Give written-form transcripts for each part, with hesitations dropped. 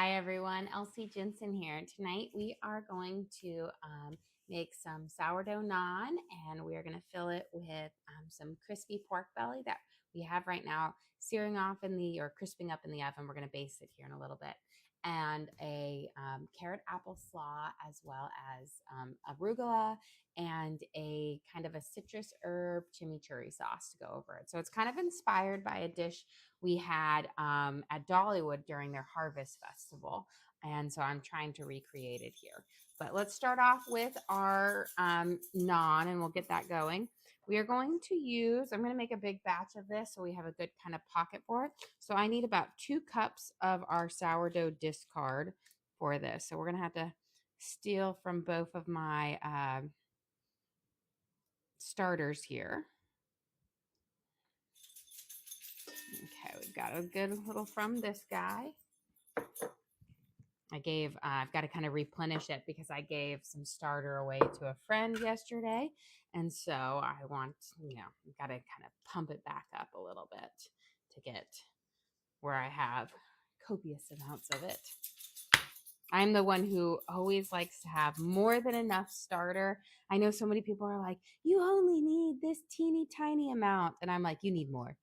Hi everyone, Elsie Jensen here. Tonight we are going to make some sourdough naan, and we are going to fill it with some crispy pork belly that we have right now searing off or crisping up in the oven. We're going to baste it here in a little bit, and a carrot apple slaw, as well as arugula and a kind of a citrus herb chimichurri sauce to go over it. So it's kind of inspired by a dish we had at Dollywood during their Harvest Festival. And so I'm trying to recreate it here. But let's start off with our naan, and we'll get that going. We are going to use, I'm going to make a big batch of this so we have a good kind of pocket for it. So I need about 2 cups of our sourdough discard for this. So we're going to have to steal from both of my starters here. Okay, we've got a good little from this guy. I've got to kind of replenish it because I gave some starter away to a friend yesterday. And so I want, I've got to kind of pump it back up a little bit to get where I have copious amounts of it. I'm the one who always likes to have more than enough starter. I know so many people are like, you only need this teeny tiny amount. And I'm like, you need more.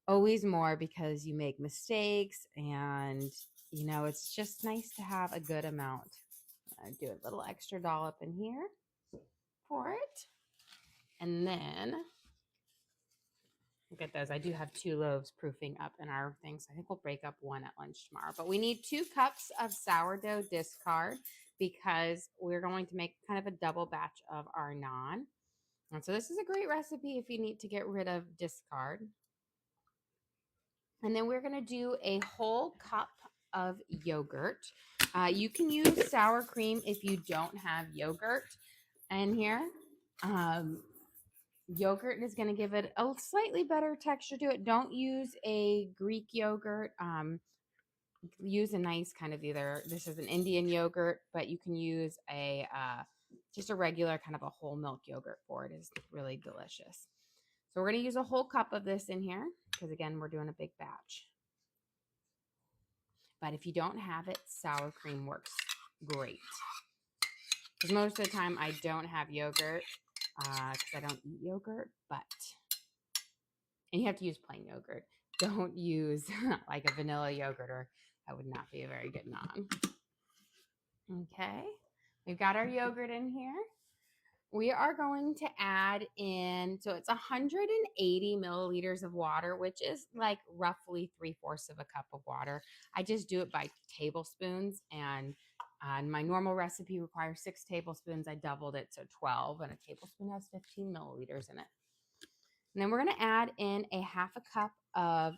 Always more, because you make mistakes, and it's just nice to have a good amount. I do a little extra dollop in here for it. And then look at those. I do have 2 loaves proofing up in our thing, so I think we'll break up one at lunch tomorrow. But we need 2 cups of sourdough discard because we're going to make kind of a double batch of our naan. And so this is a great recipe if you need to get rid of discard. And then we're going to do a whole cup of yogurt. You can use sour cream if you don't have yogurt in here. Yogurt is going to give it a slightly better texture to it. Don't use a Greek yogurt. Use a nice kind of this is an Indian yogurt, but you can use just a regular kind of a whole milk yogurt for it. Is really delicious. So we're going to use a whole cup of this in here because, again, we're doing a big batch. But if you don't have it, sour cream works great. Because most of the time I don't have yogurt because I don't eat yogurt. And you have to use plain yogurt. Don't use like a vanilla yogurt, or that would not be a very good naan. Okay, we've got our yogurt in here. We are going to add in, so it's 180 milliliters of water, which is like roughly 3/4 of a cup of water. I just do it by tablespoons, and my normal recipe requires 6 tablespoons. I doubled it, so 12, and a tablespoon has 15 milliliters in it. And then we're going to add in a 1/2 cup of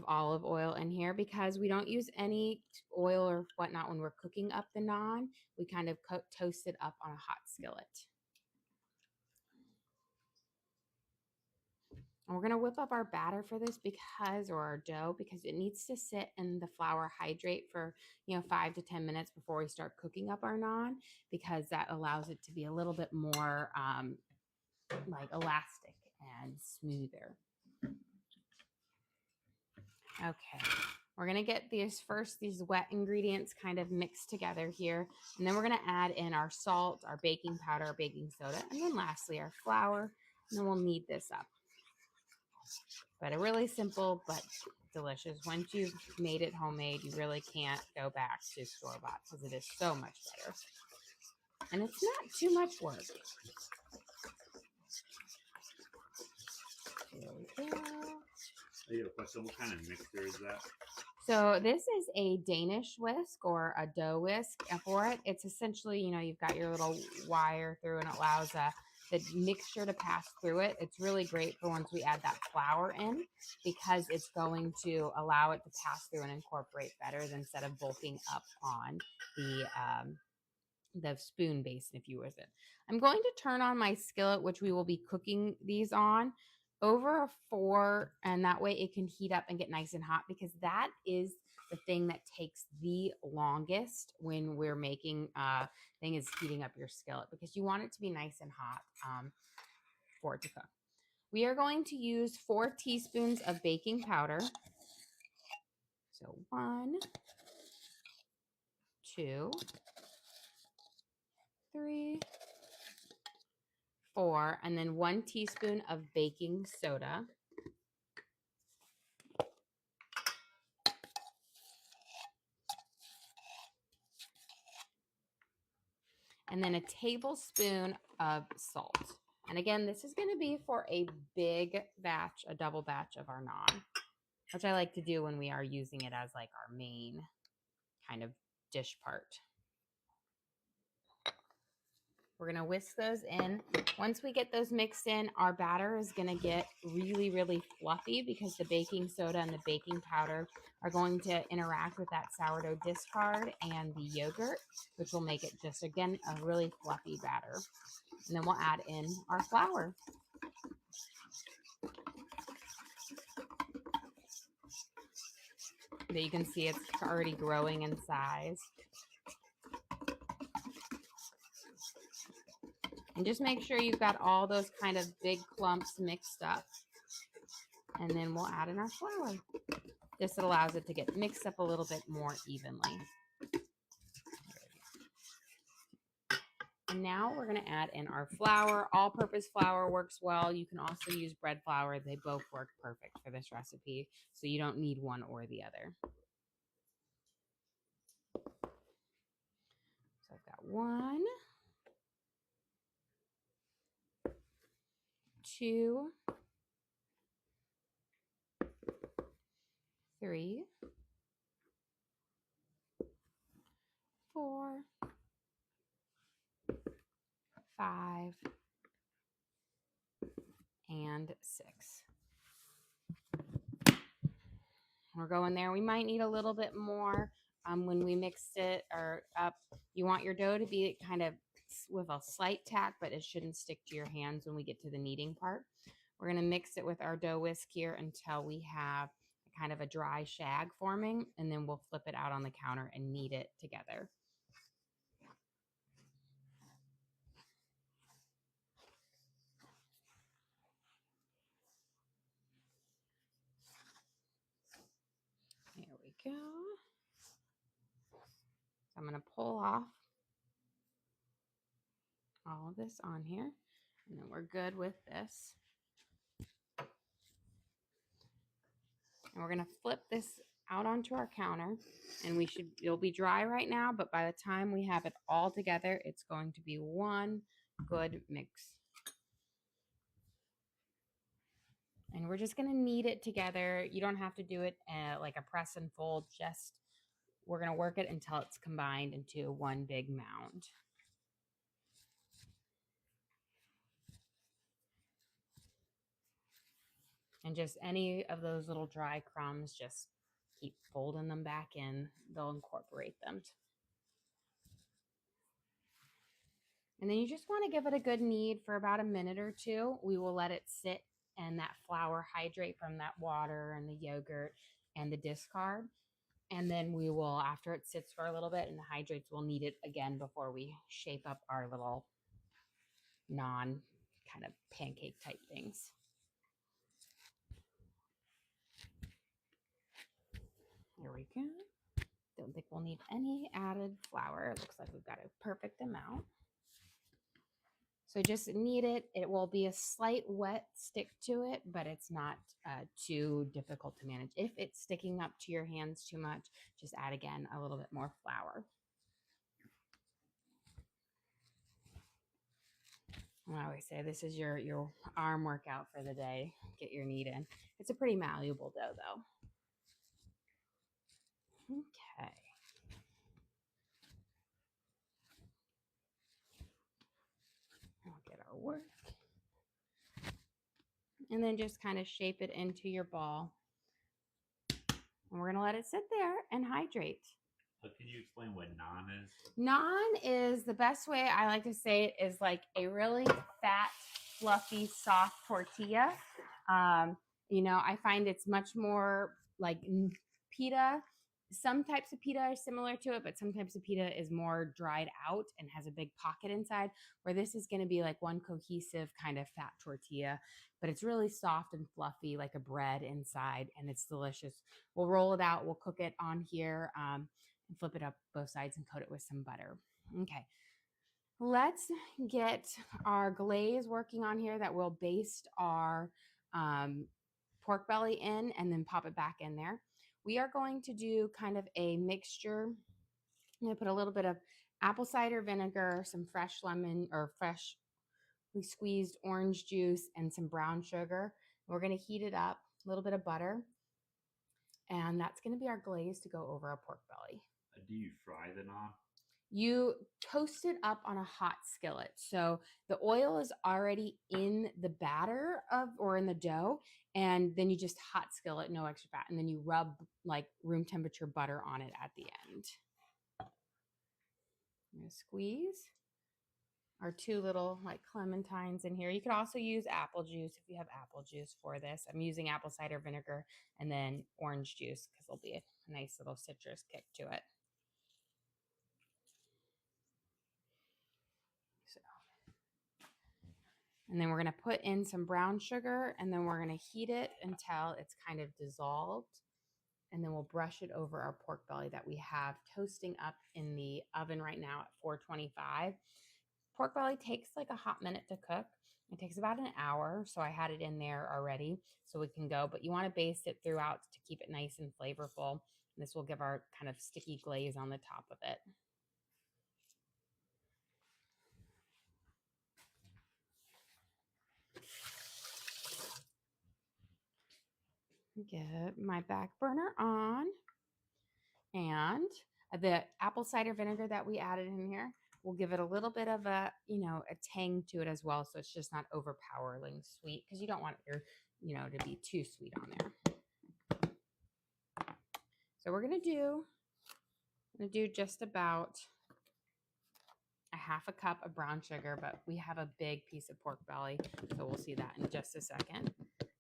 olive oil in here, because we don't use any oil or whatnot when we're cooking up the naan. We kind of toast it up on a hot skillet. And we're going to whip up our batter for this or our dough, because it needs to sit and the flour hydrate for 5 to 10 minutes before we start cooking up our naan, because that allows it to be a little bit more like elastic and smoother. Okay, we're going to get these wet ingredients kind of mixed together here. And then we're going to add in our salt, our baking powder, our baking soda, and then lastly our flour. And then we'll knead this up. But a really simple but delicious. Once you've made it homemade, you really can't go back to store-bought because it is so much better. And it's not too much work. There we go. I got a question. What kind of mixture is that? So this is a Danish whisk, or a dough whisk for it. It's essentially, you've got your little wire through, and it allows the mixture to pass through it. It's really great for once we add that flour in, because it's going to allow it to pass through and incorporate better instead of bulking up on the spoon basin, if you wish it. I'm going to turn on my skillet, which we will be cooking these on, over a 4, and that way it can heat up and get nice and hot, because that is the thing that takes the longest when we're making thing is heating up your skillet, because you want it to be nice and hot for it to cook. We are going to use 4 teaspoons of baking powder, So 1, 2, 3, 4, and then 1 teaspoon of baking soda. And then a tablespoon of salt. And again, this is going to be for a big batch, a double batch of our naan, which I like to do when we are using it as like our main kind of dish part. We're going to whisk those in. Once we get those mixed in, our batter is going to get really, really fluffy because the baking soda and the baking powder are going to interact with that sourdough discard and the yogurt, which will make it just, again, a really fluffy batter. And then we'll add in our flour. But you can see it's already growing in size. And just make sure you've got all those kind of big clumps mixed up. And then we'll add in our flour. This allows it to get mixed up a little bit more evenly. And now we're going to add in our flour. All-purpose flour works well. You can also use bread flour. They both work perfect for this recipe, so you don't need one or the other. So I've got 1, 2, 3, 4, 5, and 6. We're going there. We might need a little bit more when we mixed it or up. You want your dough to be kind of with a slight tack, but it shouldn't stick to your hands when we get to the kneading part. We're going to mix it with our dough whisk here until we have kind of a dry shag forming, and then we'll flip it out on the counter and knead it together. There we go. So I'm going to pull off all of this on here, and then we're good with this. And we're going to flip this out onto our counter, and it'll be dry right now, but by the time we have it all together, it's going to be one good mix. And we're just going to knead it together. You don't have to do it like a press and fold. We're going to work it until it's combined into one big mound. And just any of those little dry crumbs, just keep folding them back in. They'll incorporate them. And then you just want to give it a good knead for about a minute or two. We will let it sit and that flour hydrate from that water and the yogurt and the discard. And then we will, after it sits for a little bit and the hydrates, we'll knead it again before we shape up our little naan kind of pancake type things. Here we go. Don't think we'll need any added flour. It looks like we've got a perfect amount. So just knead it. It will be a slight wet stick to it, but it's not too difficult to manage. If it's sticking up to your hands too much, just add again a little bit more flour. I always say this is your arm workout for the day. Get your knead in. It's a pretty malleable dough, though. Okay. I'll get our work. And then just kind of shape it into your ball. And we're going to let it sit there and hydrate. So can you explain what naan is? Naan is, the best way I like to say it, is like a really fat, fluffy, soft tortilla. I find it's much more like pita. some types of pita are similar to it, but some types of pita is more dried out and has a big pocket inside, where this is going to be like one cohesive kind of fat tortilla, but it's really soft and fluffy like a bread inside, and it's delicious. We'll roll it out. We'll cook it on here and flip it up both sides and coat it with some butter. Okay. Let's get our glaze working on here that will baste our pork belly in and then pop it back in there. We are going to do kind of a mixture. I'm going to put a little bit of apple cider vinegar, some fresh lemon or freshly squeezed orange juice, and some brown sugar. We're going to heat it up, a little bit of butter, and that's going to be our glaze to go over our pork belly. Do you fry the naan? You toast it up on a hot skillet. So the oil is already in the batter or in the dough, and then you just hot skillet, no extra fat, and then you rub like room temperature butter on it at the end. I'm gonna squeeze our 2 little like clementines in here. You could also use apple juice if you have apple juice for this. I'm using apple cider vinegar and then orange juice because there'll be a nice little citrus kick to it. And then we're going to put in some brown sugar, and then we're going to heat it until it's kind of dissolved. And then we'll brush it over our pork belly that we have toasting up in the oven right now at 425. Pork belly takes like a hot minute to cook. It takes about an hour, so I had it in there already so we can go. But you want to baste it throughout to keep it nice and flavorful. And this will give our kind of sticky glaze on the top of it. Get my back burner on, and the apple cider vinegar that we added in here will give it a little bit of a tang to it as well, so it's just not overpowering sweet, because you don't want your to be too sweet on there. So we're gonna do just about a half a cup of brown sugar, but we have a big piece of pork belly, so we'll see that in just a second.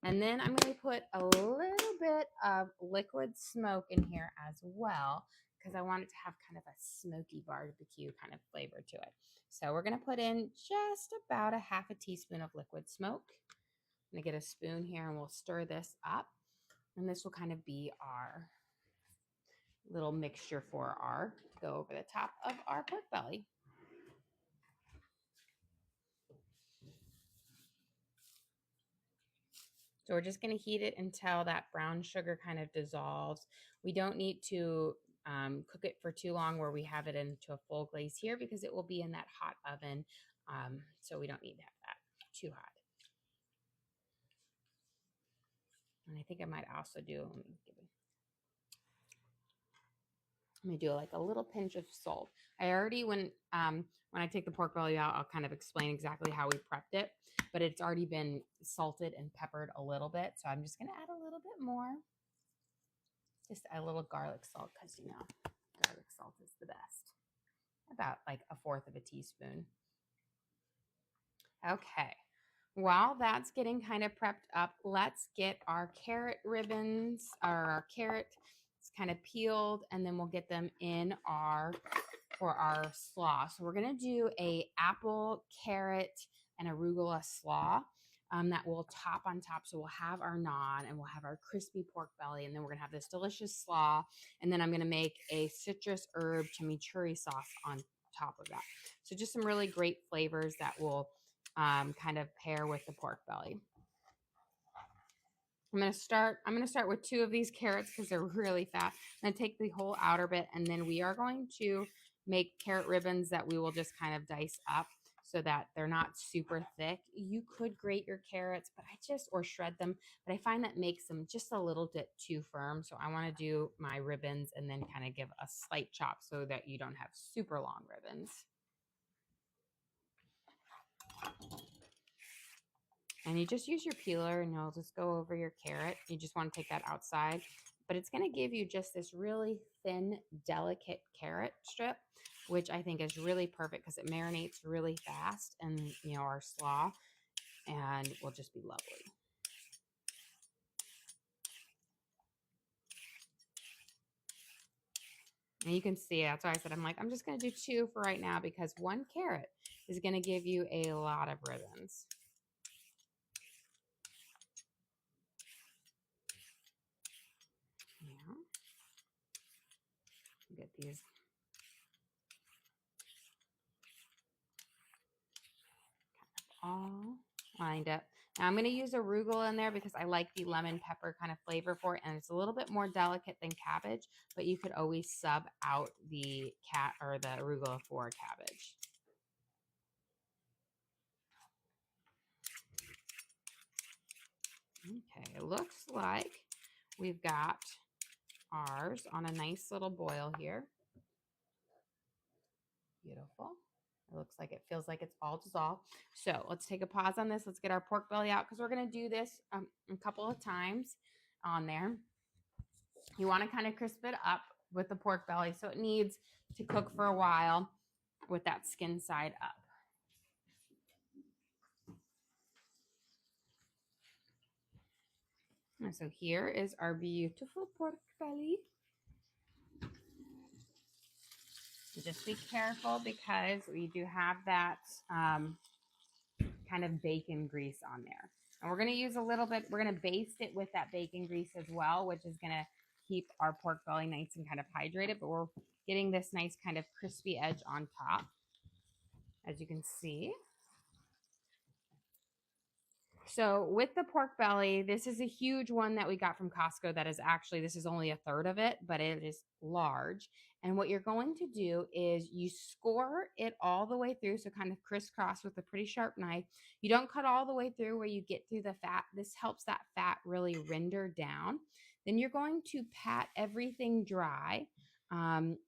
And then I'm going to put a little bit of liquid smoke in here as well, because I want it to have kind of a smoky barbecue kind of flavor to it. So we're going to put in just about a half a teaspoon of liquid smoke. I'm going to get a spoon here and we'll stir this up. And this will kind of be our little mixture for our to go over the top of our pork belly. So we're just going to heat it until that brown sugar kind of dissolves. We don't need to cook it for too long where we have it into a full glaze here, because it will be in that hot oven. So we don't need to have that too hot. And I think I might also do, let me do like a little pinch of salt. I already, when I take the pork belly out, I'll kind of explain exactly how we prepped it, but it's already been salted and peppered a little bit. So I'm just going to add a little bit more, just a little garlic salt, because garlic salt is the best. About like a 1/4 of a teaspoon. Okay. While that's getting kind of prepped up, let's get our carrot ribbons, or our carrot kind of peeled, and then we'll get them in for our slaw. So we're going to do a apple, carrot, and arugula slaw that we'll top on top. So we'll have our naan, and we'll have our crispy pork belly, and then we're going to have this delicious slaw. And then I'm going to make a citrus herb chimichurri sauce on top of that. So just some really great flavors that will kind of pair with the pork belly. I'm going to start with 2 of these carrots because they're really fat. I'm going to take the whole outer bit, and then we are going to make carrot ribbons that we will just kind of dice up so that they're not super thick. You could grate your carrots, or shred them, but I find that makes them just a little bit too firm. So I want to do my ribbons and then kind of give a slight chop so that you don't have super long ribbons. And you just use your peeler and you'll just go over your carrot. You just want to take that outside. But it's going to give you just this really thin, delicate carrot strip, which I think is really perfect because it marinates really fast in, our slaw, and will just be lovely. And you can see, that's why I said, I'm like, I'm just going to do 2 for right now because 1 carrot is going to give you a lot of ribbons. Yeah. Get these all lined up. Now I'm going to use arugula in there because I like the lemon pepper kind of flavor for it, and it's a little bit more delicate than cabbage, but you could always sub out the the arugula for cabbage. Okay, it looks like we've got ours on a nice little boil here. Beautiful. It looks like it feels like it's all dissolved. So let's take a pause on this. Let's get our pork belly out because we're going to do this a couple of times on there. You want to kind of crisp it up with the pork belly, so it needs to cook for a while with that skin side up. And so here is our beautiful pork belly. Just be careful because we do have that kind of bacon grease on there. And we're going to use a little bit, we're going to baste it with that bacon grease as well, which is going to keep our pork belly nice and kind of hydrated, but we're getting this nice kind of crispy edge on top, as you can see. So with the pork belly, this is a huge one that we got from Costco that is actually, this is only a third of it, but it is large. And what you're going to do is you score it all the way through, so kind of crisscross with a pretty sharp knife. You don't cut all the way through where you get through the fat. This helps that fat really render down. Then you're going to pat everything dry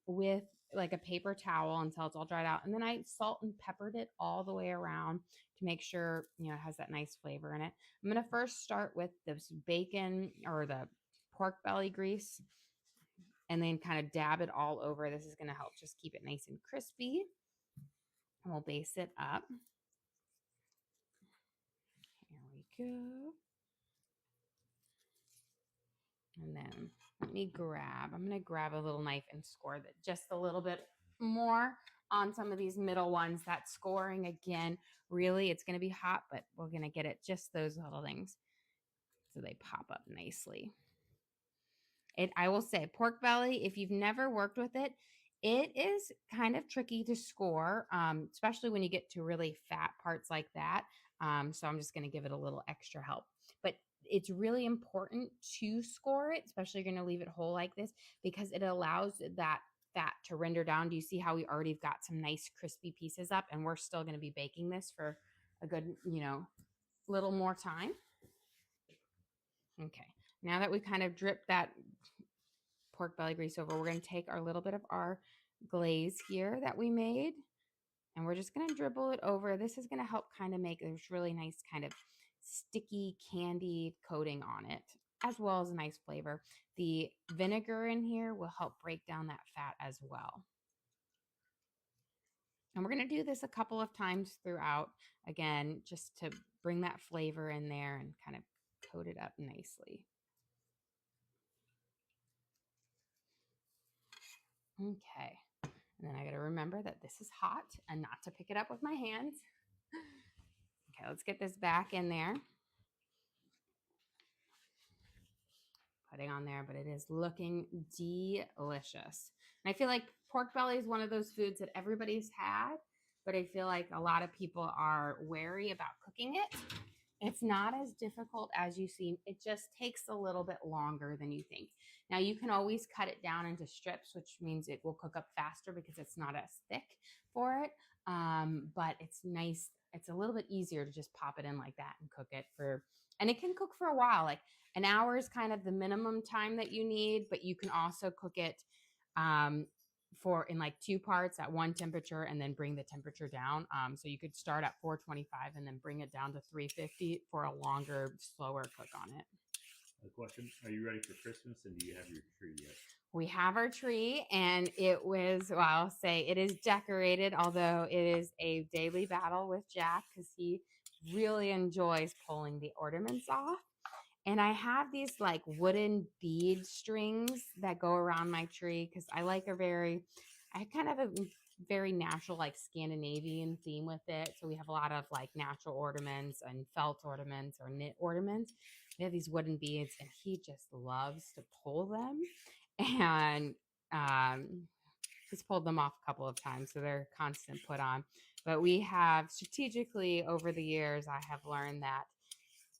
with like a paper towel until it's all dried out. And then I salt and peppered it all the way around to make sure, you know, it has that nice flavor in it. I'm going to first start with this bacon or the pork belly grease and then kind of dab it all over. This is going to help just keep it nice and crispy. And we'll base it up. Here we go. And then I'm going to grab a little knife and score that just a little bit more on some of these middle ones. That scoring, again, really, it's going to be hot, but we're going to get it just those little things so they pop up nicely. I will say, pork belly, if you've never worked with it, it is kind of tricky to score, especially when you get to really fat parts like that. So I'm just going to give it a little extra help. But it's really important to score it, especially if you're going to leave it whole like this, because it allows that fat to render down. Do you see how we already have got some nice crispy pieces up, and we're still going to be baking this for a good, little more time? Okay. Now that we kind of dripped that pork belly grease over, we're going to take our little bit of our glaze here that we made, and we're just going to dribble it over. This is going to help kind of make this really nice kind of sticky candy coating on it, as well as a nice flavor. The vinegar in here will help break down that fat as well. And we're going to do this a couple of times throughout, again, just to bring that flavor in there and kind of coat it up nicely. Okay. And then I got to remember that this is hot and not to pick it up with my hands. Okay, let's get this back in there. Putting on there, but it is looking delicious. And I feel like pork belly is one of those foods that everybody's had, but I feel like a lot of people are wary about cooking it. It's not as difficult as you seem. It just takes a little bit longer than you think. Now, you can always cut it down into strips, which means it will cook up faster because it's not as thick for it. But it's nice. It's a little bit easier to just pop it in like that and cook it and it can cook for a while. Like an hour is kind of the minimum time that you need, but you can also cook it in like 2 parts at one temperature and then bring the temperature down. So you could start at 425 and then bring it down to 350 for a longer, slower cook on it. A question: are you ready for Christmas, and do you have your tree yet? We have our tree, and I'll say it is decorated, although it is a daily battle with Jack because he really enjoys pulling the ornaments off. And I have these like wooden bead strings that go around my tree because I kind of have a very natural, like Scandinavian theme with it. So we have a lot of like natural ornaments and felt ornaments or knit ornaments. We have these wooden beads, and he just loves to pull them. And he's pulled them off a couple of times, so they're constant put on. But we have strategically over the years, I have learned that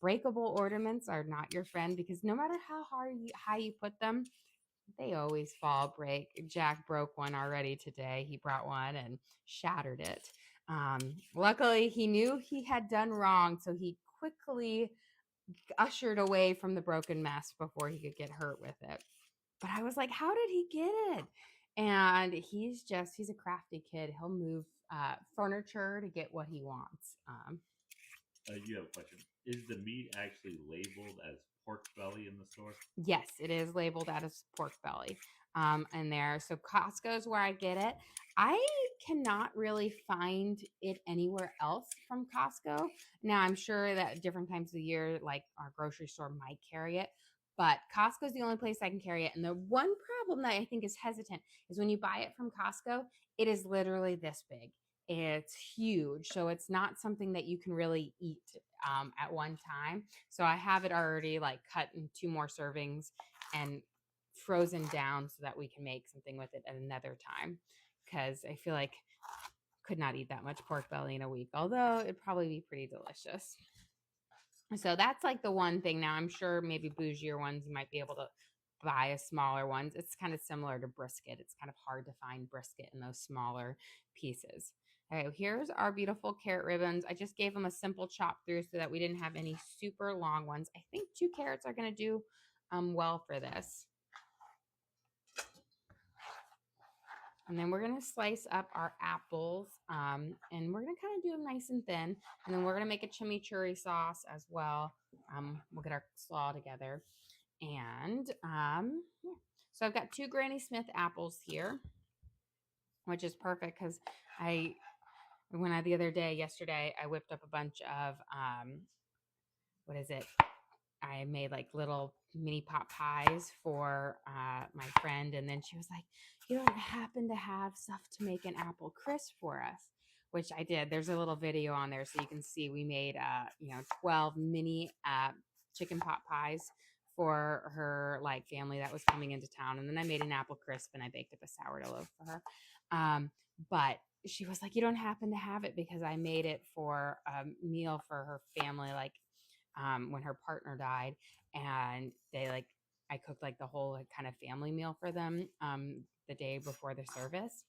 breakable ornaments are not your friend because no matter how high you put them, they always fall, break. Jack broke one already today. He brought one and shattered it. Luckily, he knew he had done wrong, so he quickly ushered away from the broken mess before he could get hurt with it. But I was like, how did he get it? And he's a crafty kid. He'll move furniture to get what he wants. You have a question. Is the meat actually labeled as pork belly in the store? Yes, it is labeled as pork belly in there. So Costco is where I get it. I cannot really find it anywhere else from Costco. Now, I'm sure that different times of the year, like our grocery store might carry it, but Costco is the only place I can carry it. And the one problem that I think is hesitant is when you buy it from Costco, it is literally this big. It's huge. So it's not something that you can really eat at one time. So I have it already like cut in 2 more servings and frozen down so that we can make something with it at another time. Because I feel like could not eat that much pork belly in a week, although it'd probably be pretty delicious. So that's like the one thing. Now I'm sure maybe bougier ones you might be able to buy a smaller ones. It's kind of similar to brisket. It's kind of hard to find brisket in those smaller pieces. All right, here's our beautiful carrot ribbons. I just gave them a simple chop through so that we didn't have any super long ones. I think 2 carrots are going to do well for this. And then we're going to slice up our apples and we're going to kind of do them nice and thin. And then we're going to make a chimichurri sauce as well. We'll get our slaw together. And so I've got 2 Granny Smith apples here, which is perfect because yesterday, I whipped up a bunch of, what is it? I made like little mini pot pies for my friend. And then she was like, you don't happen to have stuff to make an apple crisp for us, which I did. There's a little video on there so you can see we made, 12 mini chicken pot pies for her like family that was coming into town. And then I made an apple crisp and I baked up a sourdough loaf for her. But she was like, you don't happen to have it because I made it for a meal for her family, like when her partner died, and I cooked like the whole like, kind of family meal for them the day before the service.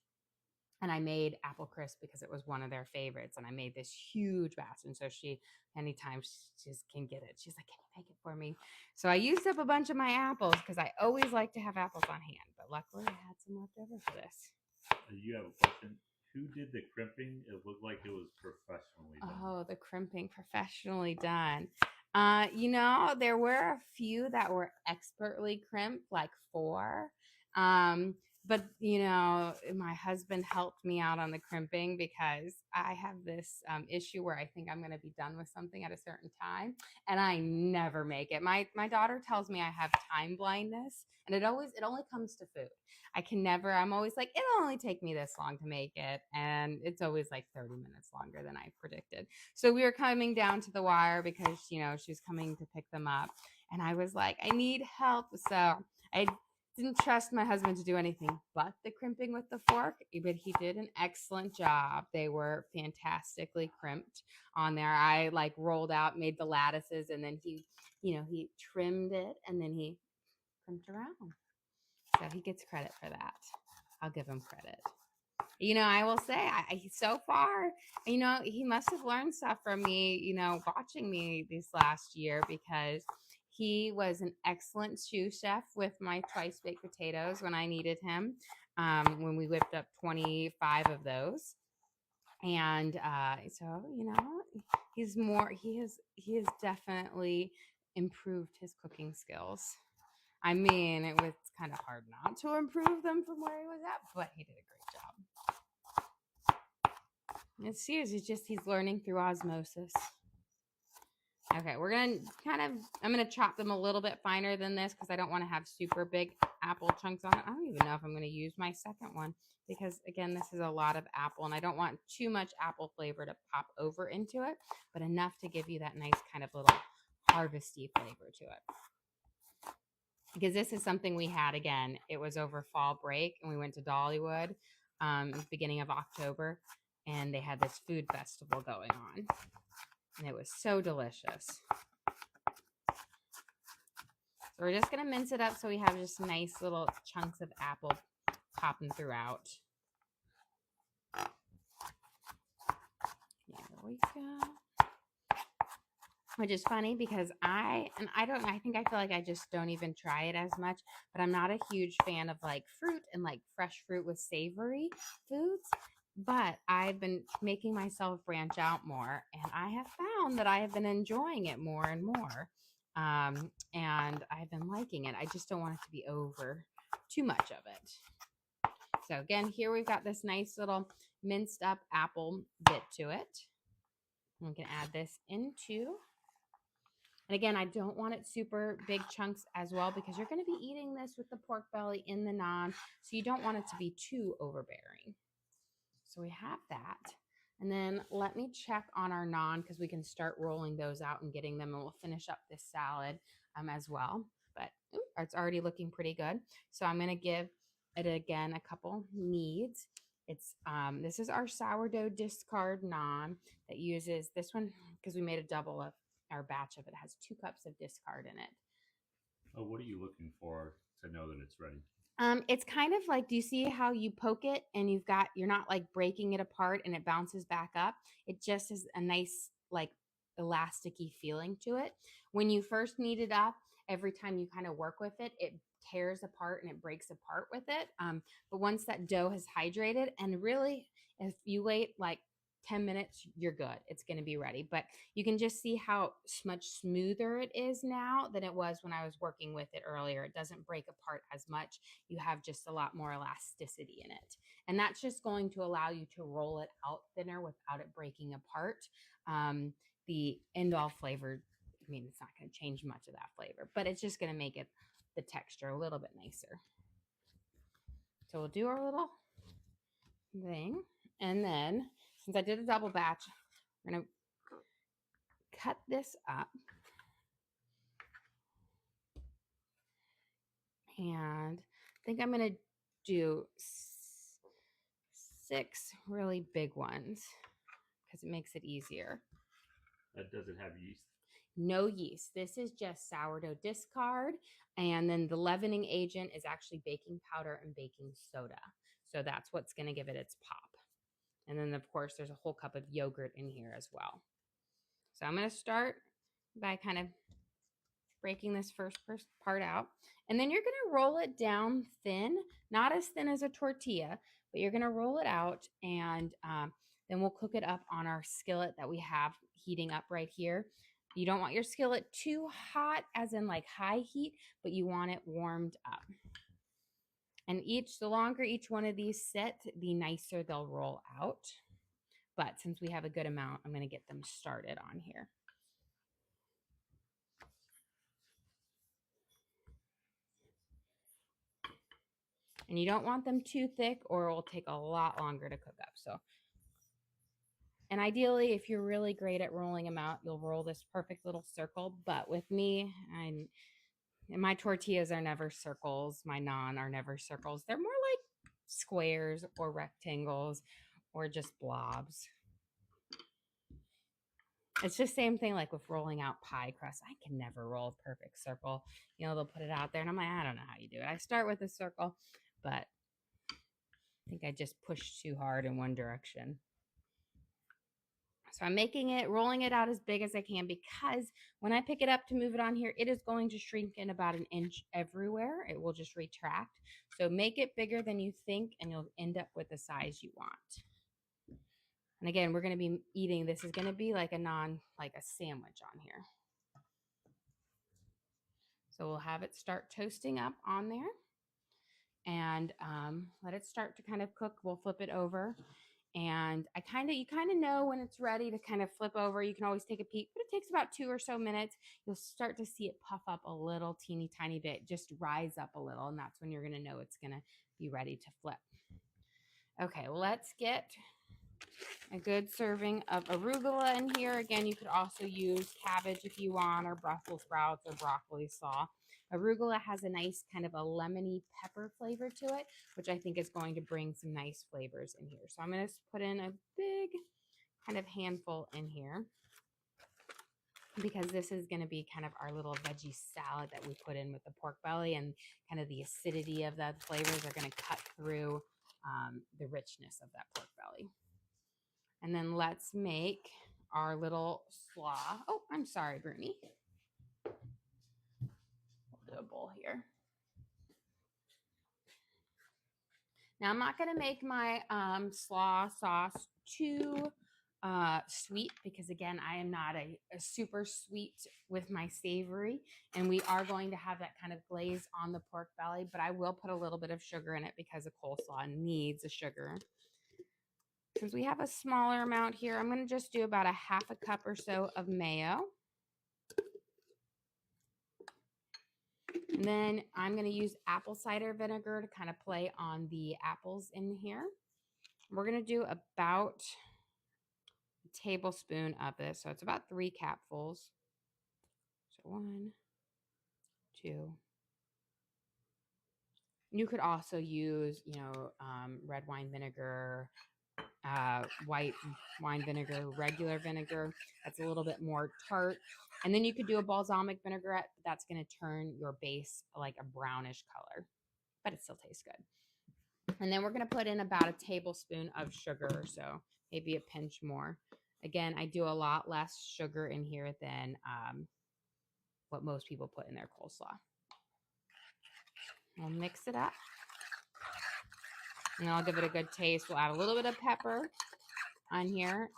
And I made apple crisp because it was one of their favorites. And I made this huge batch. And so anytime she just can get it, she's like, can you make it for me? So I used up a bunch of my apples because I always like to have apples on hand. But luckily I had some left over for this. You have a question. Who did the crimping? It looked like it was professionally done. Oh, the crimping professionally done. There were a few that were expertly crimped, like 4. But my husband helped me out on the crimping because I have this issue where I think I'm going to be done with something at a certain time, and I never make it. My daughter tells me I have time blindness, and it only comes to food. I'm always like, it'll only take me this long to make it, and it's always like 30 minutes longer than I predicted. So we were coming down to the wire because she was coming to pick them up, and I was like, I need help. So I didn't trust my husband to do anything but the crimping with the fork, but he did an excellent job. They were fantastically crimped on there. I like rolled out, made the lattices, and then he trimmed it, and then he crimped around. So he gets credit for that. I'll give him credit. I will say, so far, he must have learned stuff from me, watching me this last year, because he was an excellent sous chef with my twice baked potatoes when I needed him, when we whipped up 25 of those. And so, he has definitely improved his cooking skills. I mean, it was kind of hard not to improve them from where he was at, but he did a great job. It's serious. He's learning through osmosis. Okay, we're going to I'm going to chop them a little bit finer than this because I don't want to have super big apple chunks on it. I don't even know if I'm going to use my second one because, again, this is a lot of apple and I don't want too much apple flavor to pop over into it, but enough to give you that nice kind of little harvesty flavor to it. Because this is something we had, again, it was over fall break and we went to Dollywood beginning of October and they had this food festival going on. And it was so delicious. So we're just going to mince it up so we have just nice little chunks of apple popping throughout. There we go. Which is funny because I feel like I just don't even try it as much, but I'm not a huge fan of like fruit and like fresh fruit with savory foods. But I've been making myself branch out more and I have found that I have been enjoying it more and more. And I've been liking it. I just don't want it to be over too much of it. So again, here we've got this nice little minced up apple bit to it. I'm going to add this into, and again, I don't want it super big chunks as well because you're going to be eating this with the pork belly in the naan. So you don't want it to be too overbearing. So we have that. And then let me check on our naan because we can start rolling those out and getting them and we'll finish up this salad as well. But it's already looking pretty good. So I'm going to give it again a couple needs. It's this is our sourdough discard naan that uses this one because we made a double of our batch of it. It has 2 cups of discard in it. Oh, what are you looking for to know that it's ready? It's kind of like, do you see how you poke it and you're not like breaking it apart and it bounces back up? It just is a nice, like elasticy feeling to it. When you first knead it up, every time you kind of work with it, it tears apart and it breaks apart with it. But once that dough has hydrated, and really, if you wait like 10 minutes, you're good. It's going to be ready. But you can just see how much smoother it is now than it was when I was working with it earlier. It doesn't break apart as much. You have just a lot more elasticity in it. And that's just going to allow you to roll it out thinner without it breaking apart. The end all flavor, I mean, it's not going to change much of that flavor, but it's just going to make it the texture a little bit nicer. So we'll do our little thing. And then since I did a double batch, we're going to cut this up. And I think I'm going to do 6 really big ones because it makes it easier. That doesn't have yeast. No yeast. This is just sourdough discard. And then the leavening agent is actually baking powder and baking soda. So that's what's going to give it its pop. And then, of course, there's a whole cup of yogurt in here as well. So I'm going to start by kind of breaking this first part out. And then you're going to roll it down thin, not as thin as a tortilla, but you're going to roll it out and then we'll cook it up on our skillet that we have heating up right here. You don't want your skillet too hot, as in like high heat, but you want it warmed up. And the longer each one of these sit, the nicer they'll roll out. But since we have a good amount, I'm going to get them started on here. And you don't want them too thick or it will take a lot longer to cook up. So, and ideally, if you're really great at rolling them out, you'll roll this perfect little circle. But with me, my tortillas are never circles. My naan are never circles. They're more like squares or rectangles or just blobs. It's just same thing like with rolling out pie crust. I can never roll a perfect circle. You know, they'll put it out there and I'm like, I don't know how you do it. I start with a circle, but I think I just pushed too hard in one direction. So I'm rolling it out as big as I can because when I pick it up to move it on here, it is going to shrink in about 1 inch everywhere. It will just retract. So make it bigger than you think and you'll end up with the size you want. And again, we're going to be eating, this is going to be like a sandwich on here. So we'll have it start toasting up on there and let it start to kind of cook. We'll flip it over And you kind of know when it's ready to kind of flip over. You can always take a peek, but it takes about 2 or so minutes. You'll start to see it puff up a little teeny tiny bit, just rise up a little. And that's when you're going to know it's going to be ready to flip. Okay, let's get a good serving of arugula in here. Again, you could also use cabbage if you want, or Brussels sprouts or broccoli slaw. Arugula has a nice kind of a lemony pepper flavor to it, which I think is going to bring some nice flavors in here. So I'm going to put in a big kind of handful in here, because this is going to be kind of our little veggie salad that we put in with the pork belly, and kind of the acidity of the flavors are going to cut through the richness of that pork belly. And then let's make our little slaw. Oh, I'm sorry, Bruni. We'll do a bowl here. Now, I'm not going to make my slaw sauce too sweet, because again, I am not a super sweet with my savory, and we are going to have that kind of glaze on the pork belly, but I will put a little bit of sugar in it because a coleslaw needs a sugar. Since we have a smaller amount here, I'm going to just do about a half a cup or so of mayo. And then I'm going to use apple cider vinegar to kind of play on the apples in here. We're going to do about a tablespoon of this. So it's about 3 capfuls. So 1, 2. You could also use, red wine vinegar, white wine vinegar, regular vinegar. That's a little bit more tart. And then you could do a balsamic vinaigrette. That's going to turn your base like a brownish color, but it still tastes good. And then we're going to put in about a tablespoon of sugar or so, maybe a pinch more. Again, I do a lot less sugar in here than what most people put in their coleslaw. We'll mix it up. And I'll give it a good taste. We'll add a little bit of pepper on here,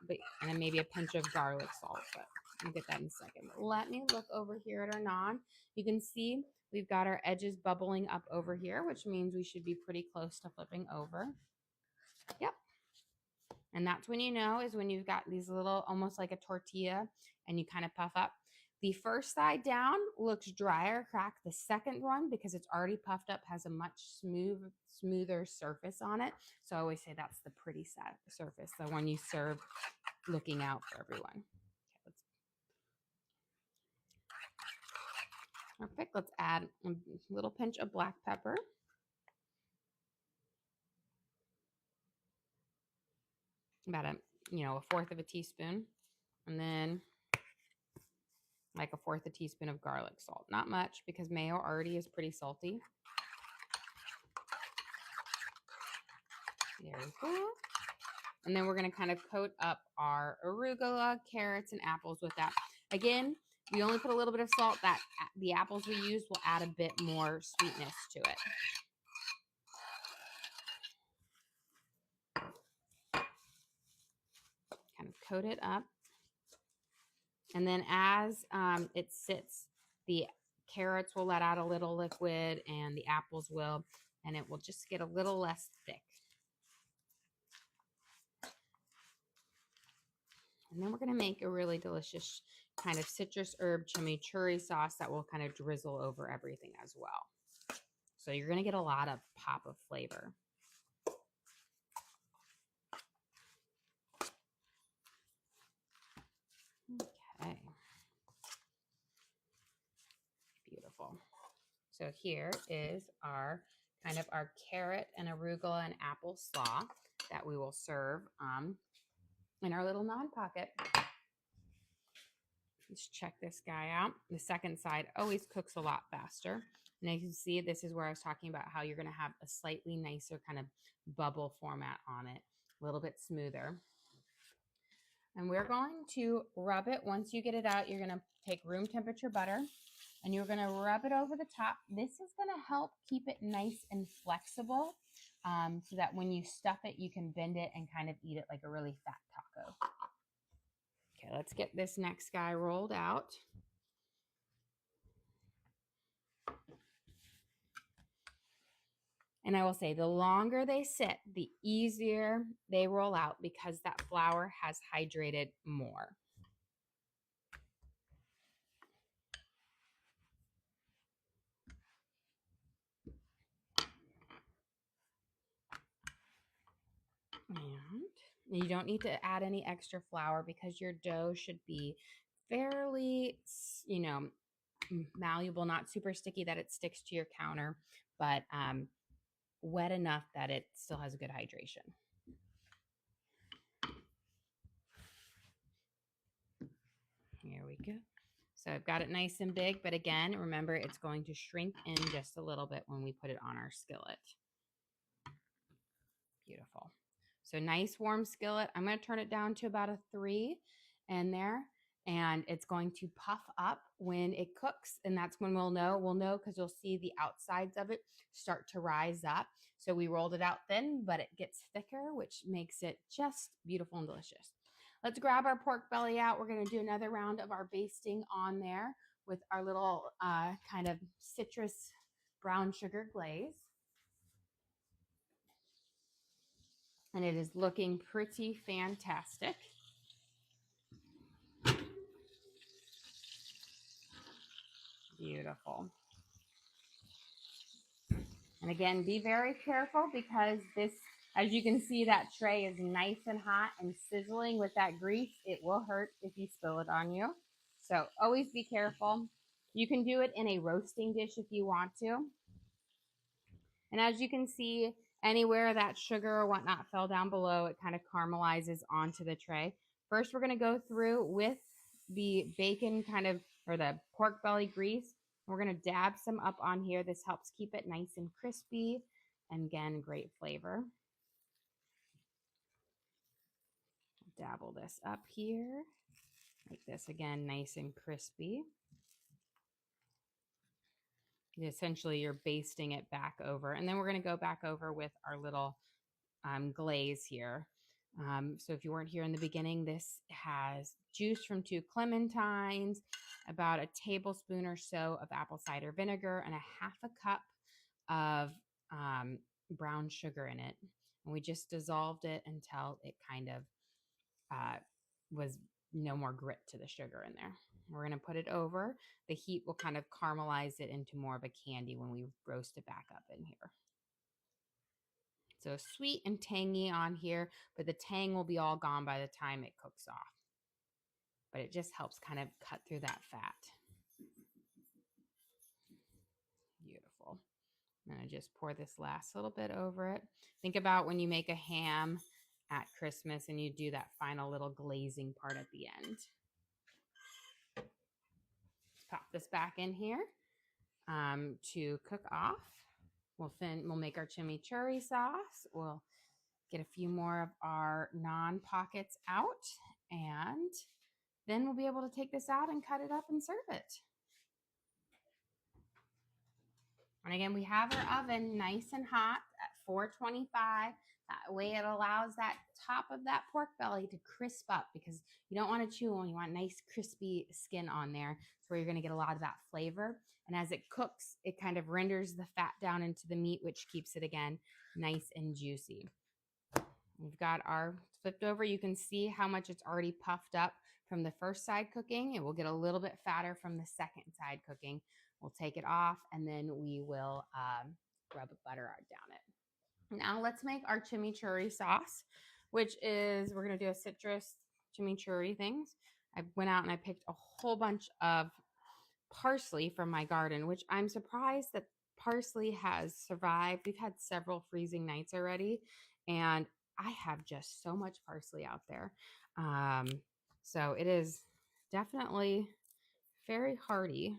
and then maybe a pinch of garlic salt, but I'll get that in a second. But let me look over here at our naan. You can see we've got our edges bubbling up over here, which means we should be pretty close to flipping over. Yep. And that's when you know is when you've got these little, almost like a tortilla, and you kind of puff up. The first side down looks drier, cracked. The second one, because it's already puffed up, has a much smoother surface on it. So I always say that's the pretty surface, the one you serve looking out for everyone. Okay, perfect. Let's add a little pinch of black pepper. About a 1/4 of a teaspoon. And then like a 1/4 teaspoon of garlic salt. Not much, because mayo already is pretty salty. There we go. And then we're going to kind of coat up our arugula, carrots, and apples with that. Again, we only put a little bit of salt. That the apples we use will add a bit more sweetness to it. Kind of coat it up. And then as it sits, the carrots will let out a little liquid, and the apples will, and it will just get a little less thick. And then we're going to make a really delicious kind of citrus herb chimichurri sauce that will kind of drizzle over everything as well. So you're going to get a lot of pop of flavor. Okay. Beautiful. So here is our kind of our carrot and arugula and apple slaw that we will serve in our little naan pocket. Let's check this guy out. The second side always cooks a lot faster. And as you can see, this is where I was talking about how you're going to have a slightly nicer kind of bubble format on it, a little bit smoother. And we're going to rub it. Once you get it out, you're going to take room temperature butter, and you're going to rub it over the top. This is going to help keep it nice and flexible, so that when you stuff it, you can bend it and kind of eat it like a really fat taco. Okay, let's get this next guy rolled out. And I will say the longer they sit, the easier they roll out because that flour has hydrated more. And you don't need to add any extra flour because your dough should be fairly, malleable, not super sticky that it sticks to your counter, but wet enough that it still has good hydration. Here we go. So I've got it nice and big, but again, remember it's going to shrink in just a little bit when we put it on our skillet. Beautiful. So nice warm skillet. I'm going to turn it down to about a 3 in there, and it's going to puff up when it cooks, and that's when we'll know. We'll know because you'll see the outsides of it start to rise up. So we rolled it out thin, but it gets thicker, which makes it just beautiful and delicious. Let's grab our pork belly out. We're going to do another round of our basting on there with our little kind of citrus brown sugar glaze. And it is looking pretty fantastic. Beautiful. And again, be very careful because this, as you can see, that tray is nice and hot and sizzling with that grease. It will hurt if you spill it on you. So always be careful. You can do it in a roasting dish if you want to. And as you can see, anywhere that sugar or whatnot fell down below, it kind of caramelizes onto the tray. First, we're going to go through with the bacon or the pork belly grease. We're going to dab some up on here. This helps keep it nice and crispy, and again, great flavor. Dabble this up here, like this, again, nice and crispy. Essentially, you're basting it back over, and then we're going to go back over with our little glaze here. So if you weren't here in the beginning, this has juice from 2 clementines, about a tablespoon or so of apple cider vinegar, and a half a cup of brown sugar in it. And we just dissolved it until it kind of was no more grit to the sugar in there. We're going to put it over. The heat will kind of caramelize it into more of a candy when we roast it back up in here. So sweet and tangy on here, but the tang will be all gone by the time it cooks off. But it just helps kind of cut through that fat. Beautiful. I'm going to just pour this last little bit over it. Think about when you make a ham at Christmas and you do that final little glazing part at the end. Let's pop this back in here to cook off. We'll make our chimichurri sauce. We'll get a few more of our naan pockets out, and then we'll be able to take this out and cut it up and serve it. And again, we have our oven nice and hot at 425. That way it allows that top of that pork belly to crisp up, because you don't want to chew on. You want nice crispy skin on there. That's where you're going to get a lot of that flavor. And as it cooks, it kind of renders the fat down into the meat, which keeps it, again, nice and juicy. We've got our flipped over. You can see how much it's already puffed up from the first side cooking. It will get a little bit fatter from the second side cooking. We'll take it off, and then we will rub butter down it. Now let's make our chimichurri sauce, which is, we're going to do a citrus chimichurri things. I went out and I picked a whole bunch of parsley from my garden, which I'm surprised that parsley has survived. We've had several freezing nights already, and I have just so much parsley out there. So it is definitely very hardy.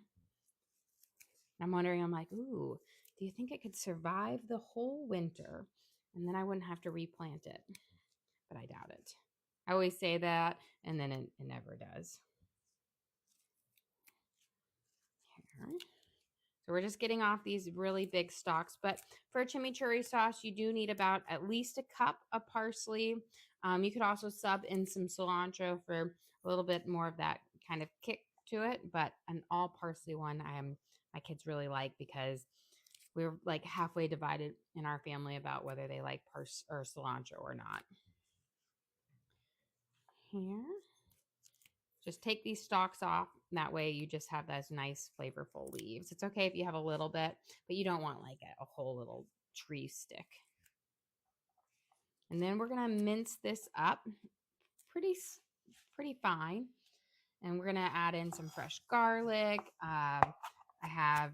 I'm wondering, I'm like, ooh, do you think it could survive the whole winter? And then I wouldn't have to replant it. But I doubt it. I always say that, and then it never does. Here. So we're just getting off these really big stalks. But for a chimichurri sauce, you do need about at least a cup of parsley. You could also sub in some cilantro for a little bit more of that kind of kick to it. But an all parsley one, my kids really like, because we're like halfway divided in our family about whether they like or cilantro or not. Here, just take these stalks off. That way you just have those nice flavorful leaves. It's okay if you have a little bit, but you don't want like a whole little tree stick. And then we're going to mince this up pretty fine. And we're going to add in some fresh garlic. I have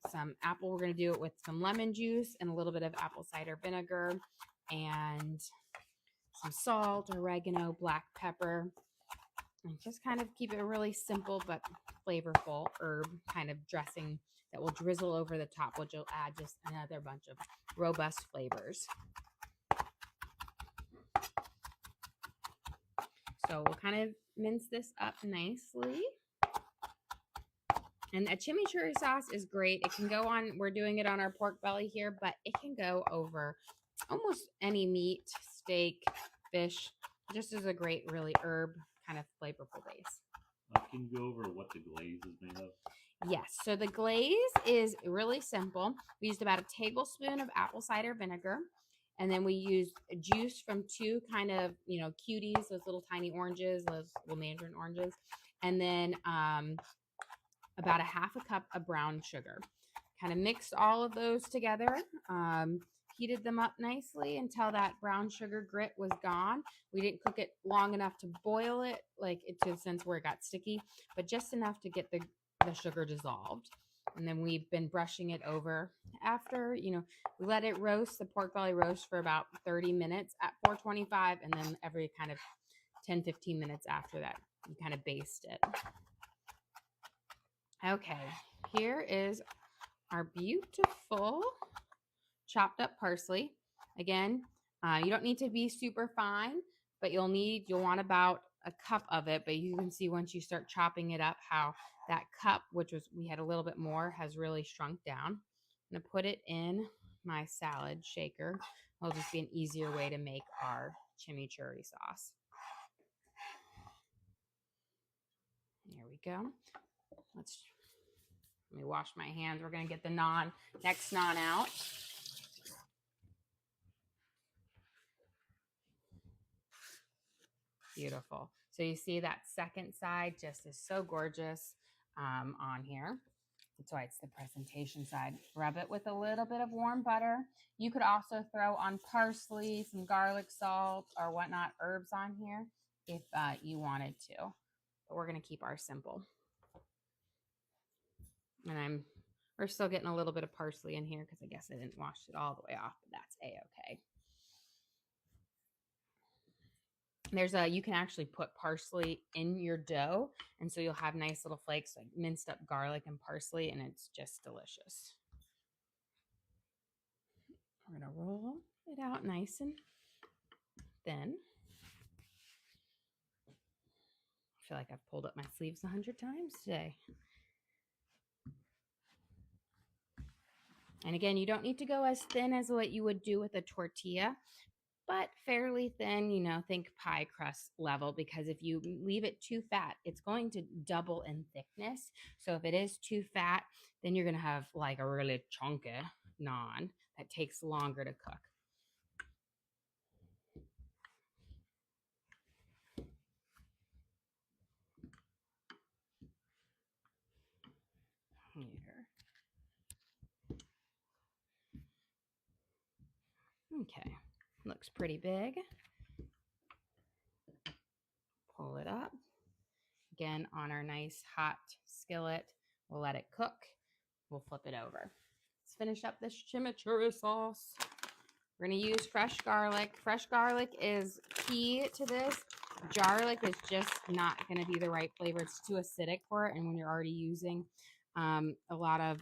some apple. We're going to do it with some lemon juice and a little bit of apple cider vinegar and some salt, oregano, black pepper. And just kind of keep it really simple but flavorful herb kind of dressing that will drizzle over the top, which will add just another bunch of robust flavors. So we'll kind of mince this up nicely. And a chimichurri sauce is great. It can go on, we're doing it on our pork belly here, but it can go over almost any meat, steak, fish. Just as a great, really herb kind of flavorful base. Can you go over what the glaze is made of? Yes. So the glaze is really simple. We used about a tablespoon of apple cider vinegar. And then we used juice from two kind of, cuties, those little tiny oranges, those little mandarin oranges. And then about a half a cup of brown sugar. Kind of mixed all of those together. Heated them up nicely until that brown sugar grit was gone. We didn't cook it long enough to boil it, like to the sense where it got sticky, but just enough to get the sugar dissolved. And then we've been brushing it over after, we let it roast, the pork belly roast for about 30 minutes at 425. And then every kind of 10, 15 minutes after that, you kind of baste it. Okay, here is our beautiful chopped up parsley. Again, you don't need to be super fine, but you'll want about a cup of it. But you can see once you start chopping it up how that cup, we had a little bit more, has really shrunk down. I'm going to put it in my salad shaker. It'll just be an easier way to make our chimichurri sauce. There we go. Let me wash my hands. We're going to get the next naan out. Beautiful. So you see that second side just is so gorgeous on here. That's why it's the presentation side. Rub it with a little bit of warm butter. You could also throw on parsley, some garlic, salt, or whatnot, herbs on here if you wanted to. But we're going to keep ours simple. And we're still getting a little bit of parsley in here because I guess I didn't wash it all the way off, but that's a-okay. You can actually put parsley in your dough, and so you'll have nice little flakes like minced up garlic and parsley, and it's just delicious. We're going to roll it out nice and thin. I feel like I've pulled up my sleeves 100 times today. And again, you don't need to go as thin as what you would do with a tortilla, but fairly thin, think pie crust level, because if you leave it too fat, it's going to double in thickness. So if it is too fat, then you're going to have like a really chunky naan that takes longer to cook. Here. Okay, looks pretty big. Pull it up. Again, on our nice hot skillet, we'll let it cook. We'll flip it over. Let's finish up this chimichurri sauce. We're going to use fresh garlic. Fresh garlic is key to this. Garlic is just not going to be the right flavor. It's too acidic for it. And when you're already using a lot of,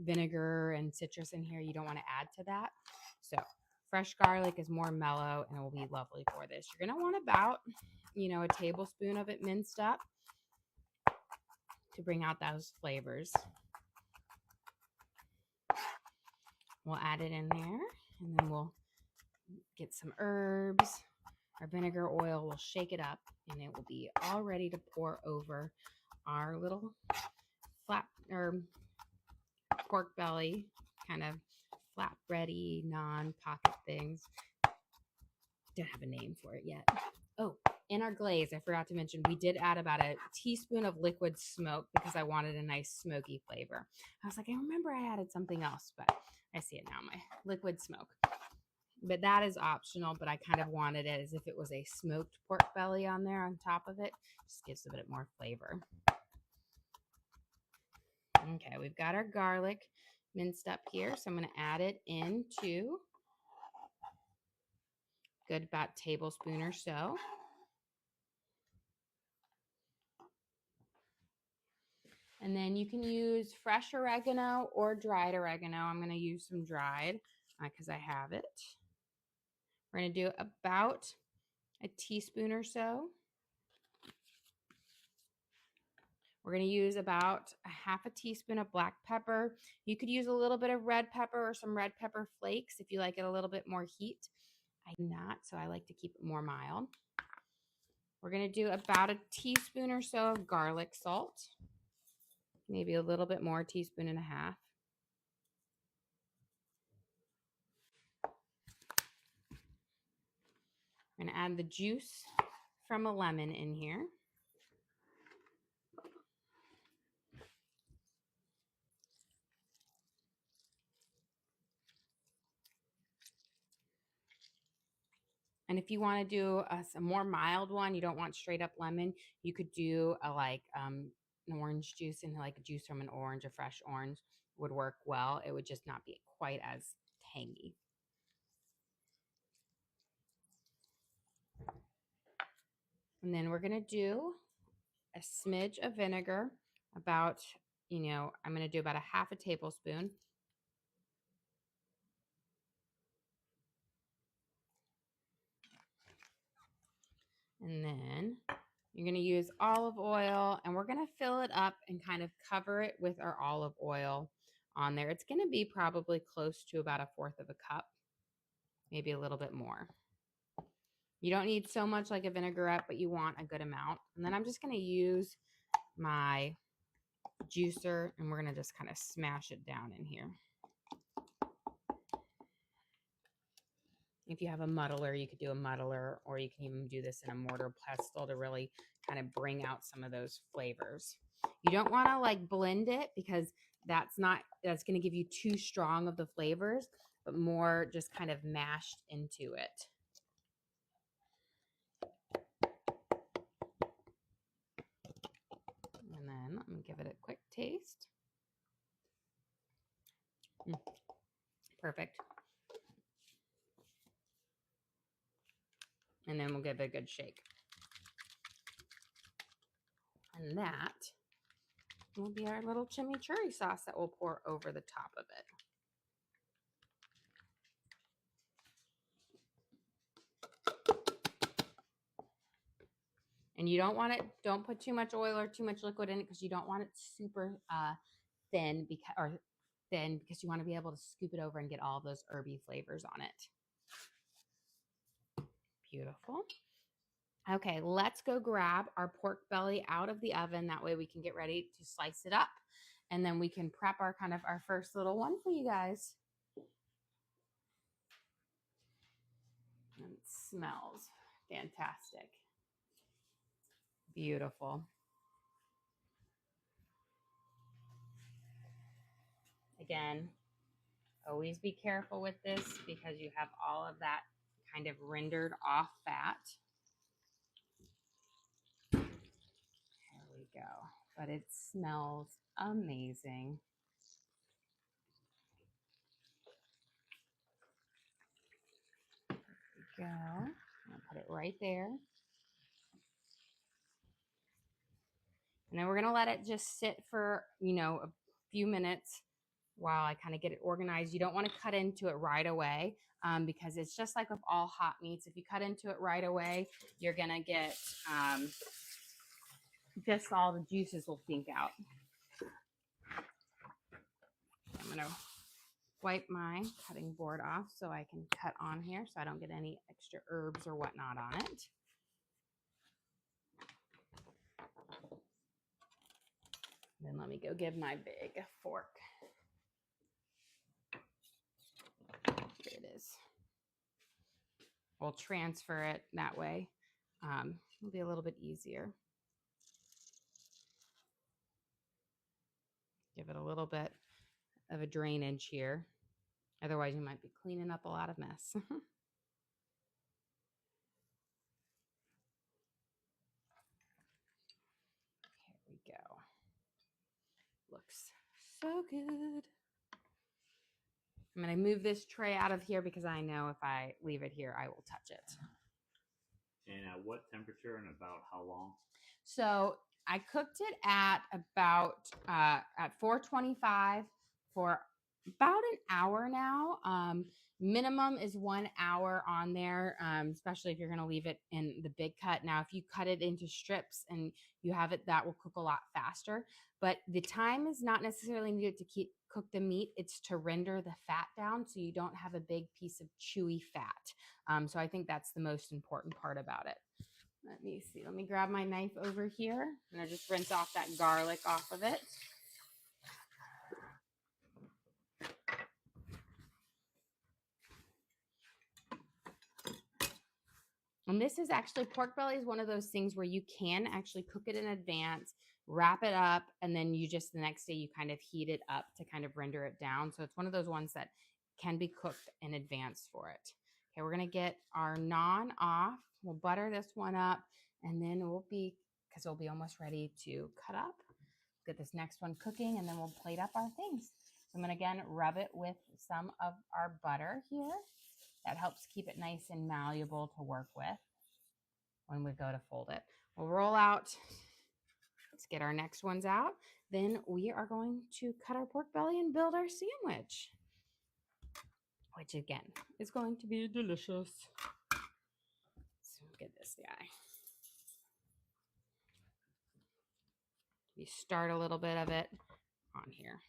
vinegar and citrus in here, you don't want to add to that. So fresh garlic is more mellow and it will be lovely for this. You're going to want about, a tablespoon of it minced up to bring out those flavors. We'll add it in there, and then we'll get some herbs. Our vinegar oil, we'll shake it up, and it will be all ready to pour over our little pork belly, kind of flatbready, non-pocket things. Don't have a name for it yet. Oh, in our glaze, I forgot to mention, we did add about a teaspoon of liquid smoke because I wanted a nice smoky flavor. I was like, I remember I added something else, but I see it now, my liquid smoke. But that is optional, but I kind of wanted it as if it was a smoked pork belly on there on top of it. Just gives a bit more flavor. Okay, we've got our garlic minced up here, so I'm going to add it into good about tablespoon or so. And then you can use fresh oregano or dried oregano. I'm going to use some dried because I have it. We're going to do about a teaspoon or so. We're going to use about a half a teaspoon of black pepper. You could use a little bit of red pepper or some red pepper flakes if you like it a little bit more heat. I do not, so I like to keep it more mild. We're going to do about a teaspoon or so of garlic salt. Maybe a little bit more, teaspoon and a half. I'm going to add the juice from a lemon in here. And if you want to do a more mild one, you don't want straight up lemon, you could do an orange juice, and like a juice from an orange, a fresh orange would work well. It would just not be quite as tangy. And then we're going to do a smidge of vinegar, about, I'm going to do about a half a tablespoon. And then you're going to use olive oil, and we're going to fill it up and kind of cover it with our olive oil on there. It's going to be probably close to about a fourth of a cup, maybe a little bit more. You don't need so much like a vinaigrette, but you want a good amount. And then I'm just going to use my juicer, and we're going to just kind of smash it down in here. If you have a muddler, you could do a muddler, or you can even do this in a mortar pestle to really kind of bring out some of those flavors. You don't want to like blend it because that's going to give you too strong of the flavors, but more just kind of mashed into it. And then I'm going to give it a quick taste. Perfect. And then we'll give it a good shake. And that will be our little chimichurri sauce that we'll pour over the top of it. And you don't put too much oil or too much liquid in it because you don't want it super thin because you want to be able to scoop it over and get all those herby flavors on it. Beautiful. Okay, let's go grab our pork belly out of the oven. That way we can get ready to slice it up, and then we can prep our first little one for you guys. And it smells fantastic. Beautiful. Again, always be careful with this because you have all of that kind of rendered off fat. There we go. But it smells amazing. There we go. I'll put it right there. And then we're going to let it just sit for, a few minutes while I kind of get it organized. You don't want to cut into it right away because it's just like with all hot meats. If you cut into it right away, you're going to get just all the juices will sink out. I'm going to wipe my cutting board off so I can cut on here so I don't get any extra herbs or whatnot on it. Then let me go give my big fork is. We'll transfer it that way. It'll be a little bit easier. Give it a little bit of a drainage here. Otherwise, you might be cleaning up a lot of mess. Here we go. Looks so good. I'm going to move this tray out of here because I know if I leave it here, I will touch it. And at what temperature and about how long? So I cooked it at about at 425 for about an hour now. Minimum is 1 hour on there, especially if you're going to leave it in the big cut. Now, if you cut it into strips and you have it, that will cook a lot faster. But the time is not necessarily needed to cook the meat. It's to render the fat down so you don't have a big piece of chewy fat. So I think that's the most important part about it. Let me see. Let me grab my knife over here and I just rinse off that garlic off of it. And this is actually, pork belly is one of those things where you can actually cook it in advance, wrap it up, and then you just the next day you kind of heat it up to kind of render it down. So it's one of those ones that can be cooked in advance for it. Okay, we're going to get our naan off. We'll butter this one up, and then because we'll be almost ready to cut up. Get this next one cooking, and then we'll plate up our things. So I'm going to, again, rub it with some of our butter here. That helps keep it nice and malleable to work with when we go to fold it. We'll roll out. Let's get our next ones out. Then we are going to cut our pork belly and build our sandwich, which again is going to be delicious. So get this guy. You start a little bit of it on here.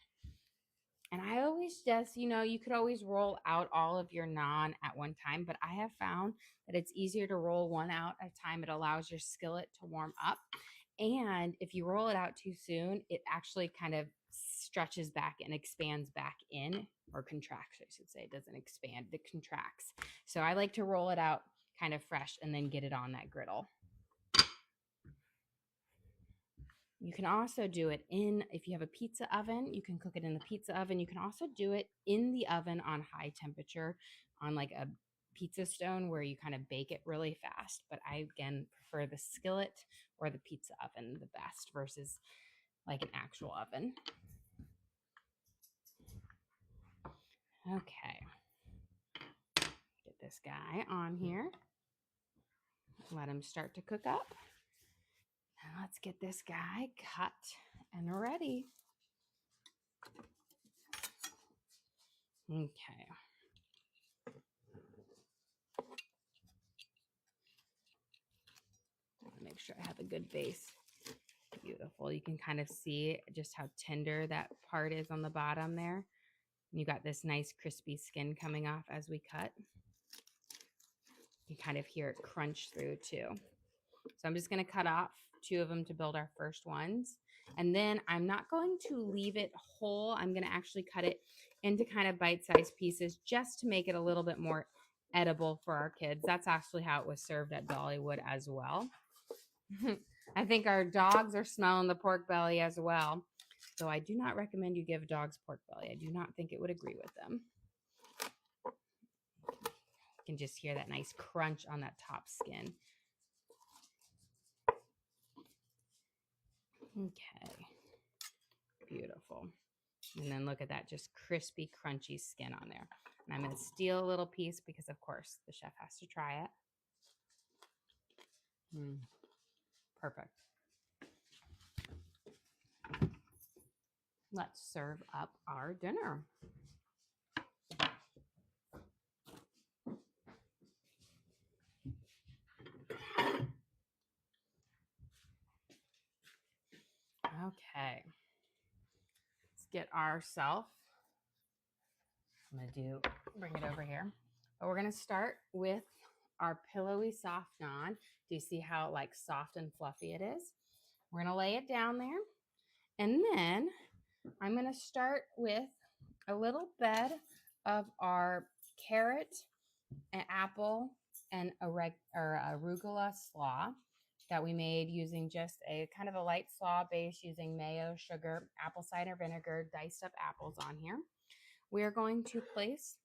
And I always just, you could always roll out all of your naan at one time, but I have found that it's easier to roll one out at a time. It allows your skillet to warm up. And if you roll it out too soon, it actually kind of stretches back and expands back in, or contracts, I should say. It doesn't expand, it contracts. So I like to roll it out kind of fresh and then get it on that griddle. You can also do it if you have a pizza oven, you can cook it in the pizza oven. You can also do it in the oven on high temperature on like a pizza stone where you kind of bake it really fast. But I, again, prefer the skillet or the pizza oven the best versus like an actual oven. Okay. Get this guy on here. Let him start to cook up. And let's get this guy cut and ready. Okay. Make sure I have a good base. Beautiful. You can kind of see just how tender that part is on the bottom there. You got this nice crispy skin coming off as we cut. You kind of hear it crunch through too. So I'm just going to cut off 2 of them to build our first ones. And then I'm not going to leave it whole. I'm going to actually cut it into kind of bite-sized pieces just to make it a little bit more edible for our kids. That's actually how it was served at Dollywood as well. I think our dogs are smelling the pork belly as well. So I do not recommend you give dogs pork belly. I do not think it would agree with them. You can just hear that nice crunch on that top skin. Okay. Beautiful. And then look at that, just crispy, crunchy skin on there. And I'm going to steal a little piece because, of course, the chef has to try it. Perfect. Let's serve up our dinner. Okay. Let's get ourselves. I'm going to bring it over here. But we're going to start with our pillowy soft naan. Do you see how like soft and fluffy it is? We're going to lay it down there. And then I'm going to start with a little bed of our carrot, an apple, and arugula slaw that we made using just a kind of a light slaw base using mayo, sugar, apple cider vinegar, diced up apples on here. We are going to place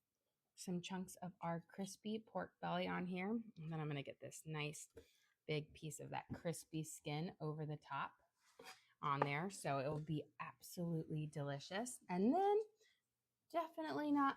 some chunks of our crispy pork belly on here. And then I'm going to get this nice big piece of that crispy skin over the top on there. So it will be absolutely delicious. And then definitely not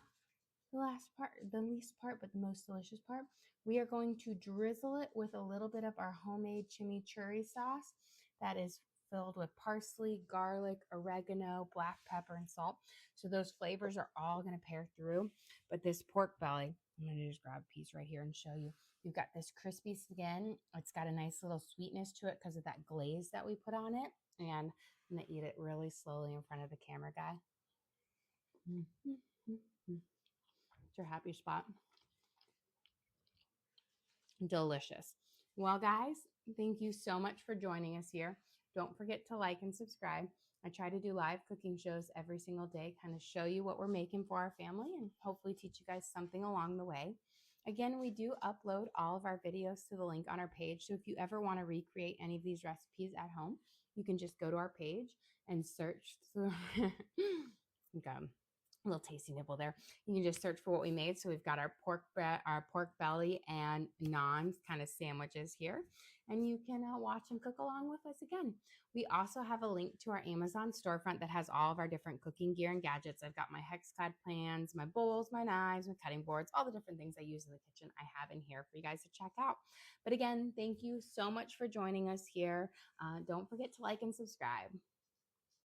the least part, but the most delicious part, we are going to drizzle it with a little bit of our homemade chimichurri sauce that is filled with parsley, garlic, oregano, black pepper, and salt. So those flavors are all going to pair through. But this pork belly, I'm going to just grab a piece right here and show you. You've got this crispy skin. It's got a nice little sweetness to it because of that glaze that we put on it. And I'm going to eat it really slowly in front of the camera, guy. It's your happy spot. Delicious. Well, guys, thank you so much for joining us here. Don't forget to like and subscribe. I try to do live cooking shows every single day, kind of show you what we're making for our family and hopefully teach you guys something along the way. Again, we do upload all of our videos to the link on our page. So if you ever want to recreate any of these recipes at home, you can just go to our page and search. Okay. A little tasty nibble there. You can just search for what we made. So we've got our pork belly and naan kind of sandwiches here, and you can watch and cook along with us again. We also have a link to our Amazon storefront that has all of our different cooking gear and gadgets. I've got my Hexclad pans, my bowls, my knives, my cutting boards, all the different things I use in the kitchen I have in here for you guys to check out. But again, thank you so much for joining us here. Don't forget to like and subscribe.